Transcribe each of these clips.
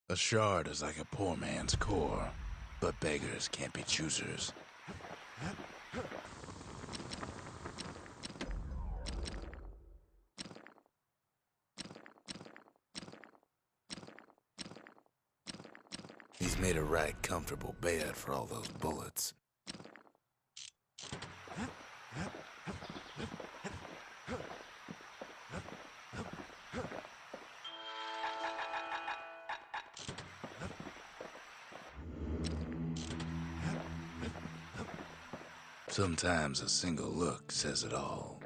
A shard is like a poor man's core, but beggars can't be choosers. He's made a right comfortable bed for all those bullets. Sometimes a single look says it all.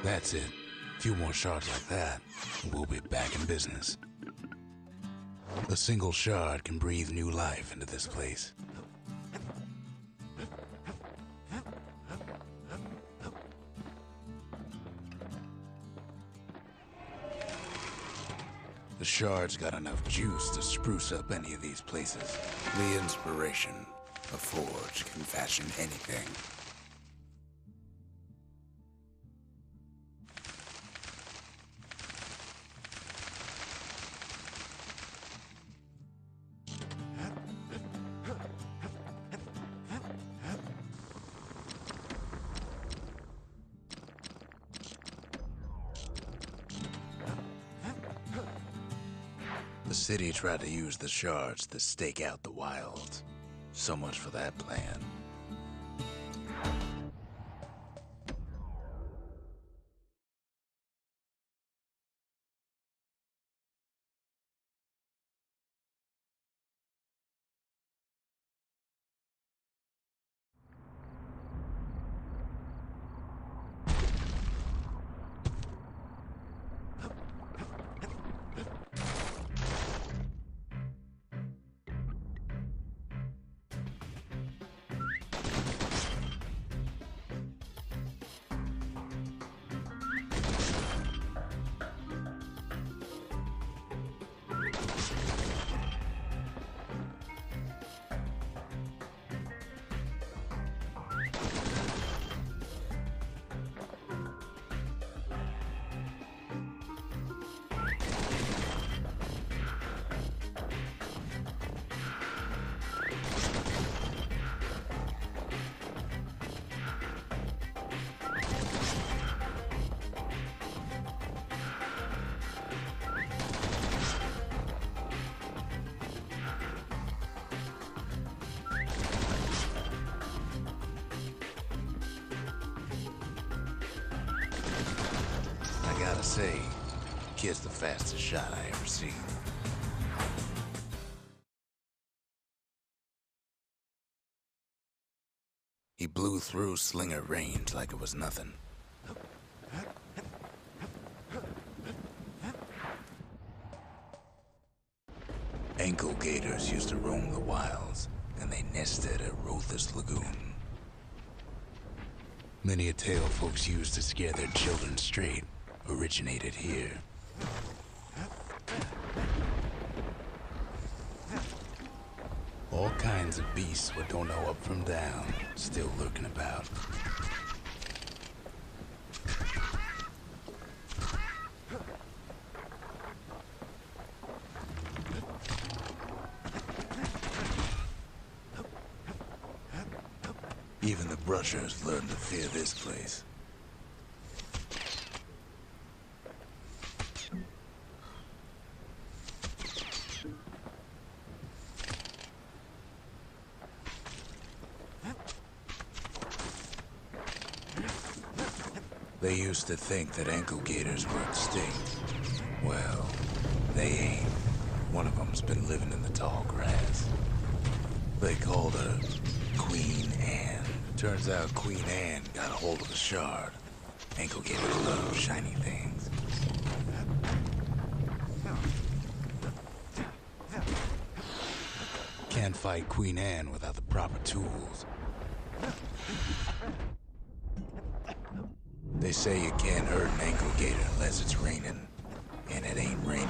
That's it. A few more shards like that, and we'll be back in business. A single shard can breathe new life into this place. The shard's got enough juice to spruce up any of these places. The inspiration. A forge can fashion anything. The city tried to use the shards to stake out the wilds. So much for that plan. I gotta say, kid's the fastest shot I ever seen. He blew through slinger range like it was nothing. Ankle gators used to roam the wilds, and they nested at Rothus Lagoon. Many a tale folks used to scare their children straight originated here. All kinds of beasts what don't know up from down, still lurking about. Even the brushers learned to fear this place. They used to think that ankle gators were extinct. Well, they ain't. One of them's been living in the tall grass. They called her Queen Anne. Turns out Queen Anne got a hold of the shard. Ankle gators love shiny things. Can't fight Queen Anne without the proper tools. They say you can't hurt an ankle gator unless it's raining. And it ain't raining.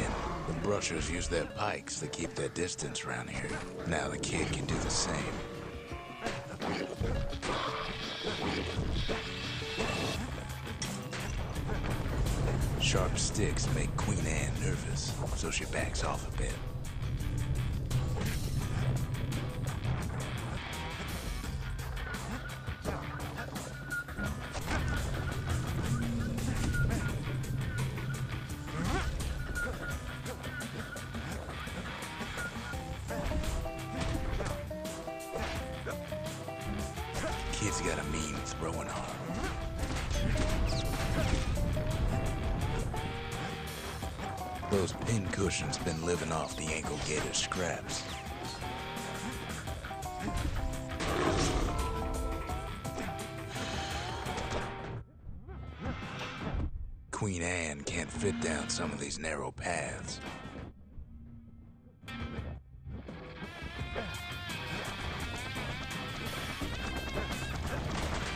The brushers use their pikes to keep their distance around here. Now the kid can do the same. Sharp sticks make Queen Anne nervous, so she backs off a bit. Kid's got a mean throwing arm. Those pin cushions been living off the ankle gator scraps. Queen Anne can't fit down some of these narrow paths.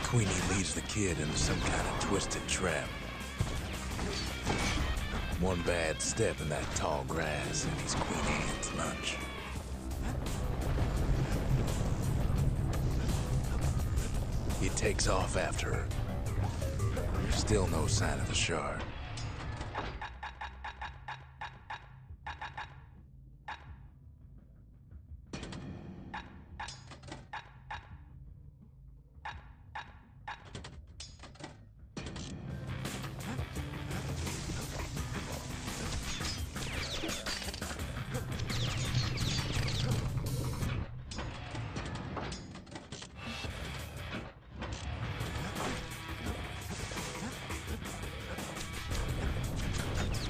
Queenie leads the kid into some kind of twisted trap. One bad step in that tall grass and he's Queen Anne's lunch. He takes off after her. Still no sign of the shard.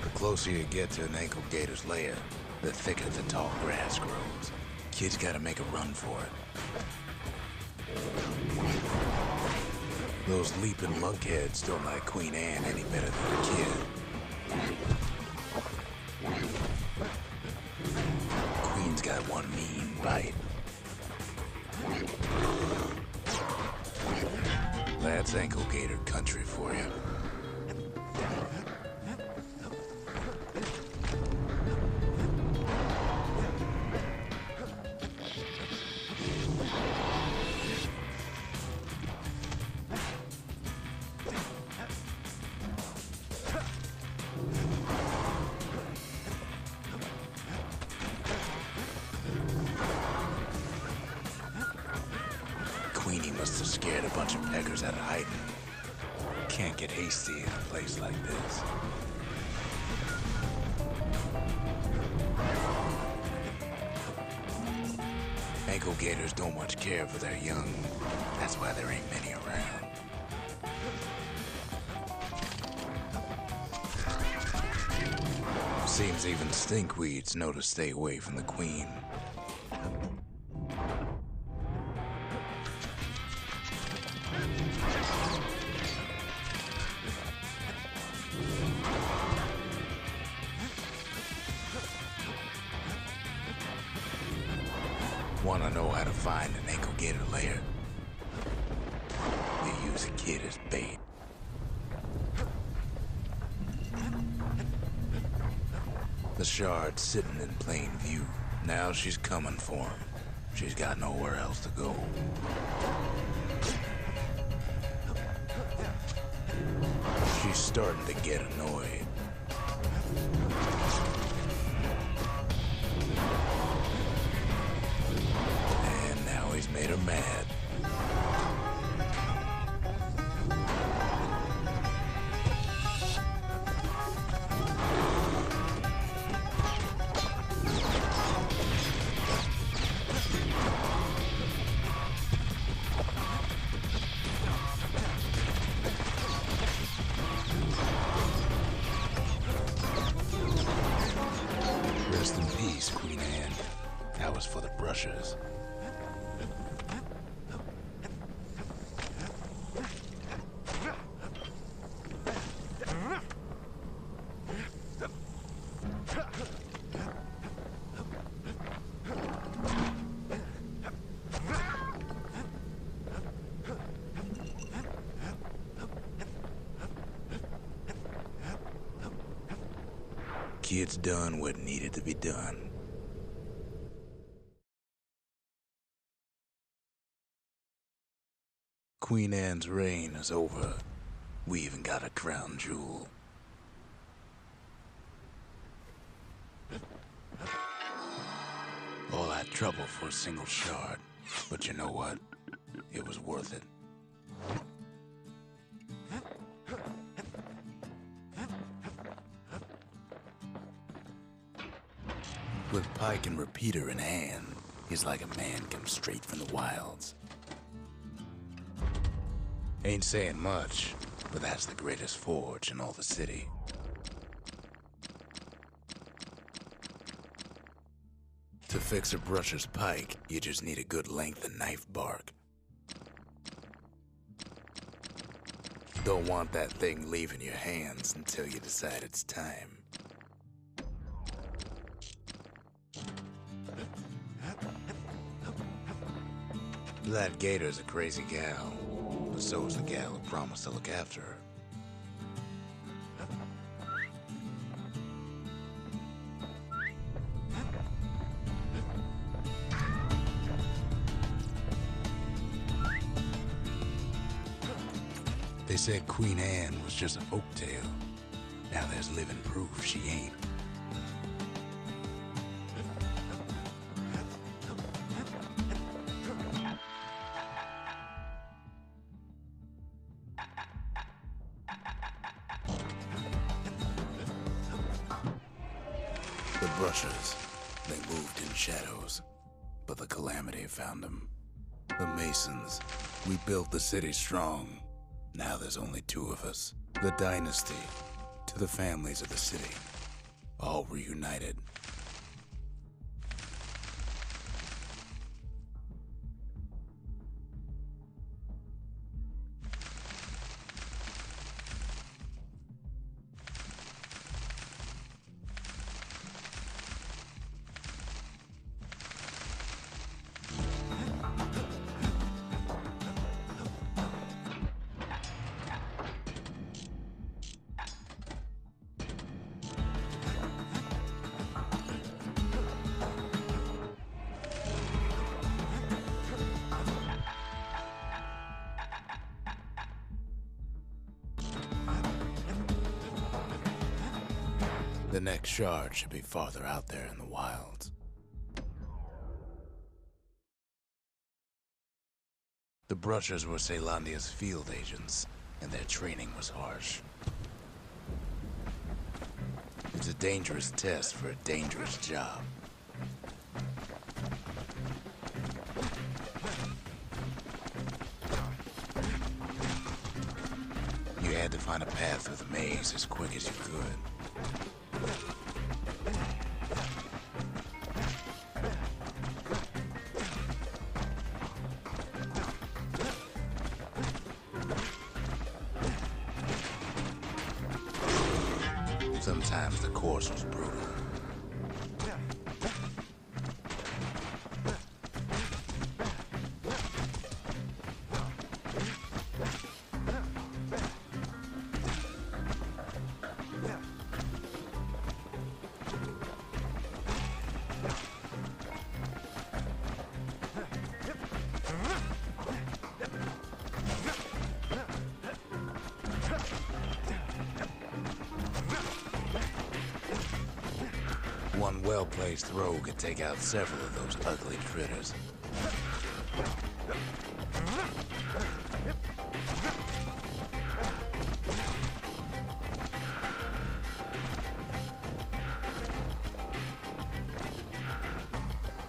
The closer you get to an ankle gator's lair, the thicker the tall grass grows. Kid's gotta make a run for it. Those leaping lunkheads don't like Queen Anne any better than the kid. Queen's got one mean bite. That's ankle gator country for you. Queenie must have scared a bunch of peckers out of hiding. Can't get hasty in a place like this. Ankle gators don't much care for their young. That's why there ain't many around. Seems even stinkweeds know to stay away from the queen. Wanna know how to find an ankle gator lair? You use a kid as bait. The shard's sitting in plain view. Now she's coming for him. She's got nowhere else to go. She's starting to get annoyed. And now he's made her mad. Rest in peace, Queen Anne. That was for the brushers. Kid's done what needed to be done. Queen Anne's reign is over. We even got a crown jewel. trouble for a single shard, but you know what? It was worth it. With pike and repeater in hand, he's like a man come straight from the wilds. Ain't saying much, but that's the greatest forge in all the city. To fix a brusher's pike, you just need a good length of knife bark. Don't want that thing leaving your hands until you decide it's time. That gator's a crazy gal, but so's the gal who promised to look after her. They said Queen Anne was just a folktale. Now there's living proof she ain't. The brushers, they moved in shadows, but the calamity found them. The masons, we built the city strong. Now there's only two of us. The dynasty, to the families of the city, all reunited. The next shard should be farther out there in the wilds. The brushers were Caelondia's field agents, and their training was harsh. It's a dangerous test for a dangerous job. You had to find a path through the maze as quick as you could. Sometimes the course was brutal. One well-placed throw could take out several of those ugly critters.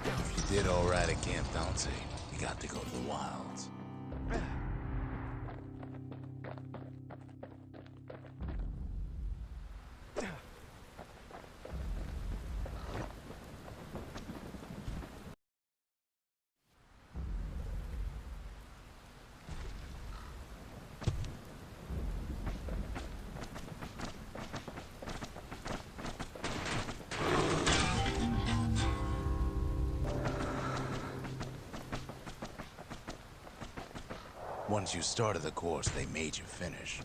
If you did all right at Camp Dante, you got to go to the wilds. Once you started the course, they made you finish.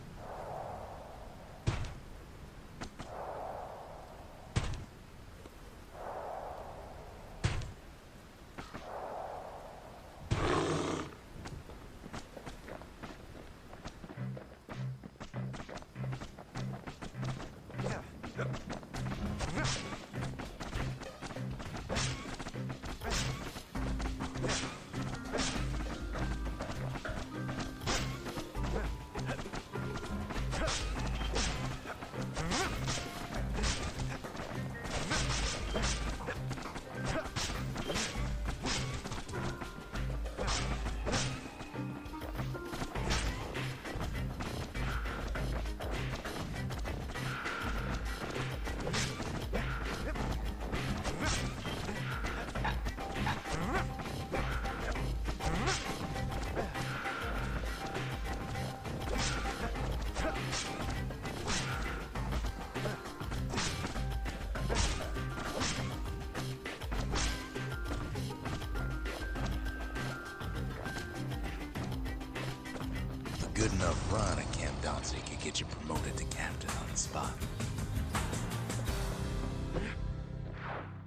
good enough run at Camp Danzig could get you promoted to captain on the spot.